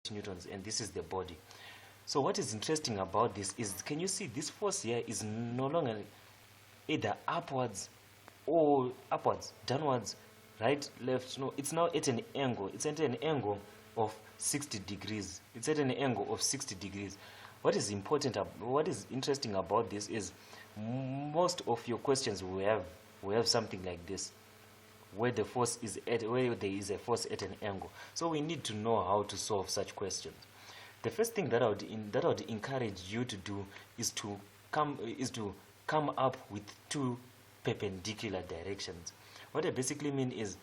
8 newtons, and this is the body. So what is interesting about this is, can you see this force here is no longer either upwards or upwards, downwards, right, left? No, it's now at an angle. It's at an angle of 60 degrees. It's at an angle of 60 degrees. What is important, what is interesting about this is most of your questions will have something like this, where the force is at, where there is a force at an angle. So we need to know how to solve such questions. The first thing that I would encourage you to do is to come up with two perpendicular directions. What I basically mean is,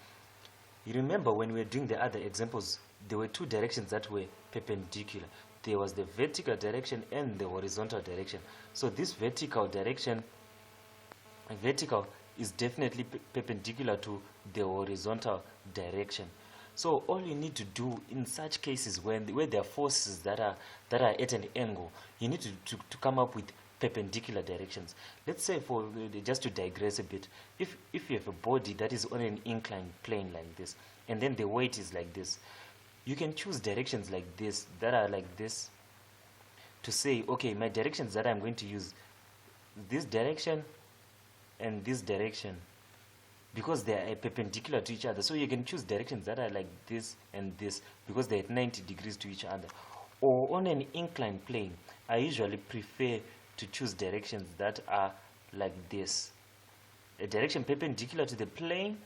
you remember when we were doing the other examples, there were two directions that were perpendicular. There was the vertical direction and the horizontal direction. So this vertical direction, vertical, is definitely perpendicular to the horizontal direction. So all you need to do in such cases where there are forces that are at an angle, you need to come up with perpendicular directions. Let's say, for just to digress a bit, if you have a body that is on an inclined plane like this, and then the weight is like this, you can choose directions like this, that are like this, to say, okay, my directions that I'm going to use, this direction and this direction, because they are perpendicular to each other. So you can choose directions that are like this and this, because they're at 90 degrees to each other. Or on an inclined plane, I usually prefer to choose directions that are like this: a direction perpendicular to the plane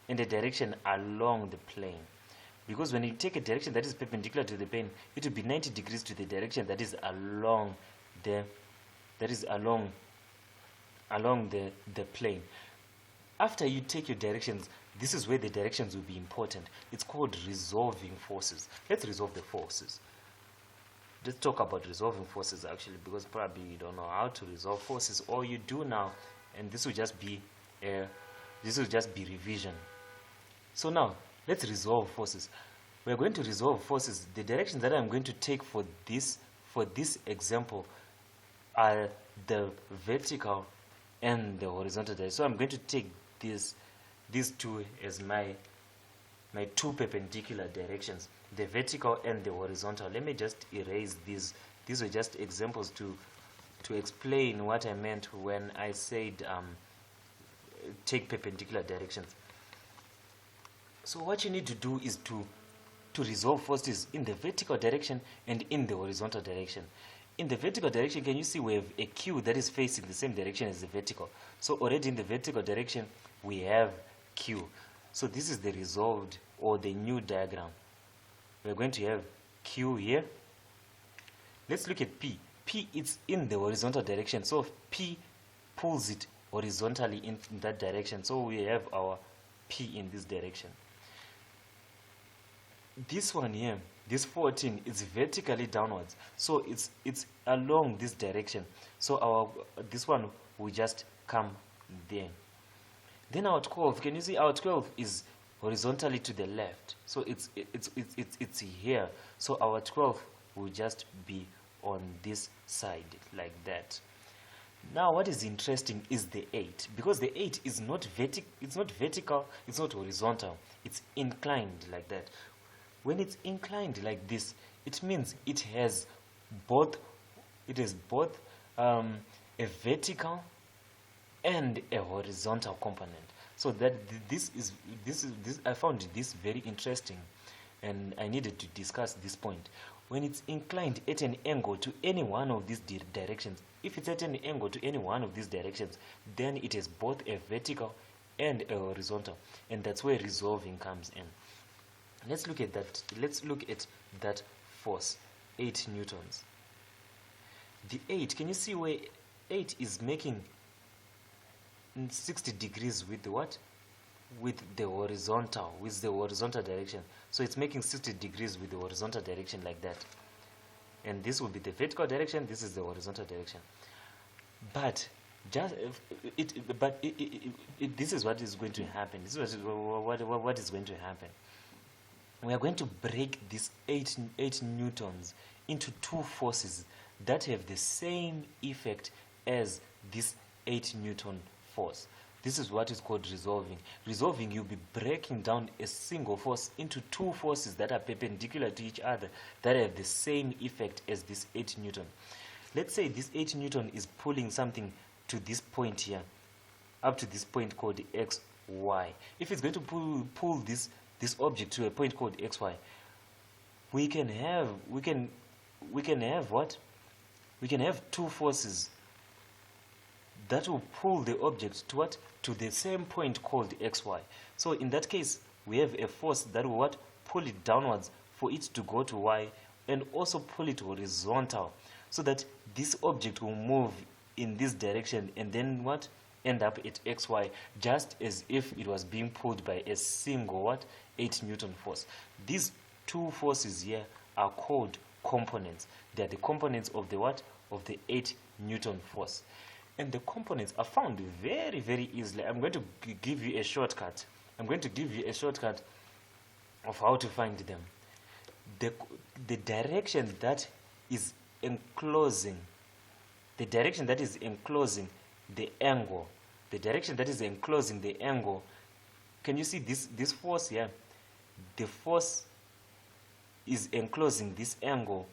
and a direction along the plane. Because when you take a direction that is perpendicular to the plane, it will be 90 degrees to the direction that is along the plane. After you take your directions, this is where the directions will be important. It's called resolving forces. Let's resolve the forces. Let's talk about resolving forces, actually, because probably you don't know how to resolve forces, or you do now, and this will just be revision. So now let's resolve forces. We're going to resolve forces. The directions that I'm going to take for this example are the vertical and the horizontal direction. So I'm going to take these two as my two perpendicular directions, the vertical and the horizontal. Let me just erase these. These were just examples to explain what I meant when I said take perpendicular directions. So what you need to do is to resolve forces in the vertical direction and in the horizontal direction. In the vertical direction, can you see we have a Q that is facing the same direction as the vertical? So already in the vertical direction, we have Q. So this is the resolved or the new diagram. We're going to have Q here. Let's look at P. P is in the horizontal direction, so P pulls it horizontally in that direction. So we have our P in this direction. This one here, this 14, is vertically downwards, so it's along this direction. So this one will just come there. Then our 12, can you see our 12 is horizontally to the left, so it's here. So our 12 will just be on this side like that. Now what is interesting is the 8, because the 8 is not vertical, it's not horizontal, it's inclined like that. When it's inclined like this, it means it has both a vertical and a horizontal component. So that this I found this very interesting, and I needed to discuss this point. When it's inclined at an angle to any one of these directions, if it's at an angle to any one of these directions, then it is both a vertical and a horizontal, and that's where resolving comes in. Let's look at that. Let's look at that force, 8 newtons. The 8, can you see where 8 is making 60 degrees with the what? With the horizontal direction. So it's making 60 degrees with the horizontal direction like that. And this will be the vertical direction, this is the horizontal direction. But this is what is going to happen. This is what is going to happen. We are going to break this 8 newtons into two forces that have the same effect as this 8 Newton force. This is what is called resolving. Resolving, you'll be breaking down a single force into two forces that are perpendicular to each other, that have the same effect as this 8 Newton. Let's say this 8 Newton is pulling something to this point here, up to this point called x, y. If it's going to pull this object to a point called x, y, we can have what? We can have two forces that will pull the object to what? To the same point called xy. So in that case, we have a force that will what? Pull it downwards for it to go to y, and also pull it horizontal, so that this object will move in this direction and then what? End up at xy, just as if it was being pulled by a single what? 8 Newton force. These two forces here are called components. They are the components of the what? Of the 8 Newton force. And the components are found very, very easily. I'm going to give you a shortcut. I'm going to give you a shortcut of how to find them. The direction that is enclosing, the direction that is enclosing the angle, the direction that is enclosing the angle, can you see this force here? The force is enclosing this angle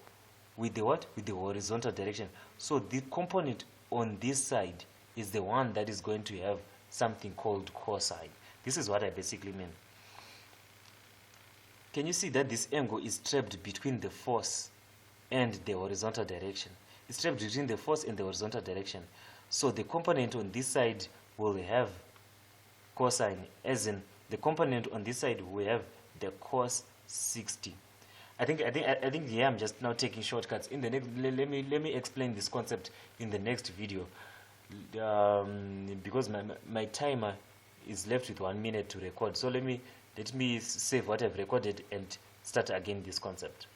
with the what? With the horizontal direction. So the component on this side is the one that is going to have something called cosine. This is what I basically mean. Can you see that this angle is trapped between the force and the horizontal direction? It's trapped between the force and the horizontal direction. So the component on this side will have cosine, as in the component on this side will have the cos 60. I think here I'm just now taking shortcuts. In the next, let me explain this concept in the next video, because my timer is left with 1 minute to record. So let me save what I've recorded and start again this concept.